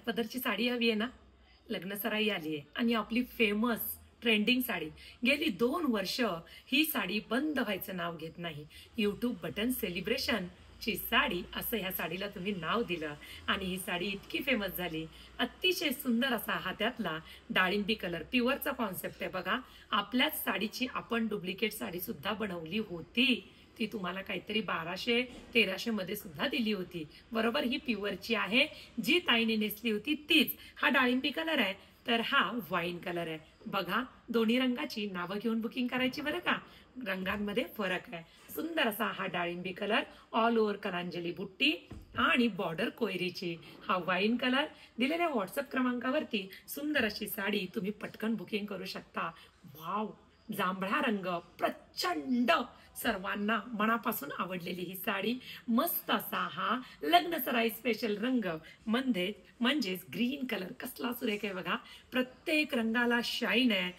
काठपदरची साडी हवी आहे ना? लग्नसराई आली आहे आणि आपली फेमस ट्रेंडिंग साडी गेली 2 वर्ष ही साडी बंद व्हायचं नाव घेत नाही. YouTube बटन सेलिब्रेशन ची साडी असं ह्या साडीला तुम्ही नाव दिलं आणि ही साडी इतकी फेमस झाली. अतिशय सुंदर असा हा त्यातला डाळिंबी कलर प्युअरचा कॉन्सेप्ट आहे बघा. आपल्याच साडीची आपण डुप्लिकेट साडी सुद्धा बनवली होती. ती तुम्हाला काहीतरी 1200-1300 मध्ये सुद्धा दिली होती. बरोबर, ही प्युअरची आहे. जी ताईने नेसली होती तीच. हा डाळिंबी कलर आहे तर हा वाईन कलर आहे. बघा, दोन्ही रंगाची नावं घेऊन बुकिंग करायची बरं का. रंगांमध्ये फरक आहे. सुंदर असा हा डाळिंबी कलर, ऑल ओव्हर कलांजली बुट्टी आणि बॉर्डर कोयरीची. हा वाईन कलर. दिलेल्या व्हॉट्सअप क्रमांकावरती सुंदर अशी साडी तुम्ही पटकन बुकिंग करू शकता. वाव, जांभळा रंग प्रचंड सर्वांना मनापासून आवडलेली ही साडी. मस्त असा हा लग्नसराई स्पेशल रंग म्हणजेच ग्रीन कलर कसला सुरेख आहे बघा. प्रत्येक रंगाला शाईन आहे.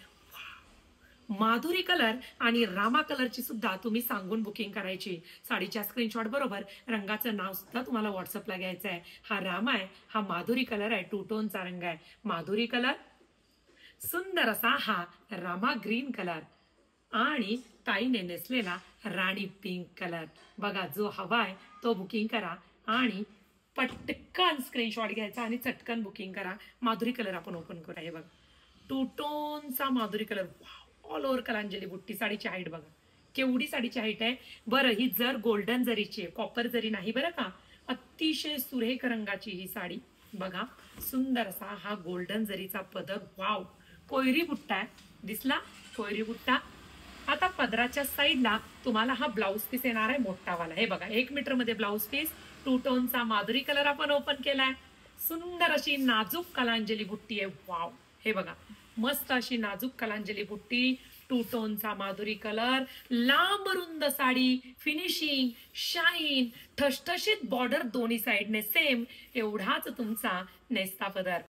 माधुरी कलर आणि रामा कलरची सुद्धा तुम्ही सांगून बुकिंग करायची. साडीच्या स्क्रीनशॉट बरोबर रंगाचं नाव सुद्धा तुम्हाला व्हॉट्सअपला घ्यायचं आहे. हा रामा आहे, हा माधुरी कलर आहे, 2 टोनचा रंग आहे. माधुरी कलर, सुंदर असा हा रामा ग्रीन कलर आणि ताईने नेसलेला राणी पिंक कलर. बघा, जो हवाय तो बुकिंग करा आणि पटकन स्क्रीनशॉट घ्यायचा आणि चटकन बुकिंग करा. माधुरी कलर आपण ओपन करूया. हे बघा, 2 टोनचा माधुरी कलर. ऑल ओव्हर कलांजली बुट्टी. साडीची हाईट बघा केवढी साडीची हाईट आहे. बरं, ही जर गोल्डन जरीची आहे, कॉपर जरी नाही बरं का. अतिशय सुरेख रंगाची ही साडी. बघा, सुंदर असा हा गोल्डन जरीचा पदर. वाव, कोयरी बुट्टा आहे. दिसला कोयरी बुट्टा. आता पदराच्या साईडला तुम्हाला हा ब्लाऊज पीस येणार आहे मोठावाला. हे बघा, 1 मीटर मध्ये ब्लाऊज पीस. 2 टोनचा माधुरी कलर आपण ओपन केलाय. सुंदर अशी नाजूक कलांजली बुट्टी आहे. वाव, हे बघा, मस्त अशी नाजूक कलांजली बुट्टी. 2 टोनचा माधुरी कलर. लांब रुंद साडी, फिनिशिंग, शाईन, ठसठशीत बॉर्डर दोन्ही साईडने सेम. एवढाच तुमचा नेस्ता पदर.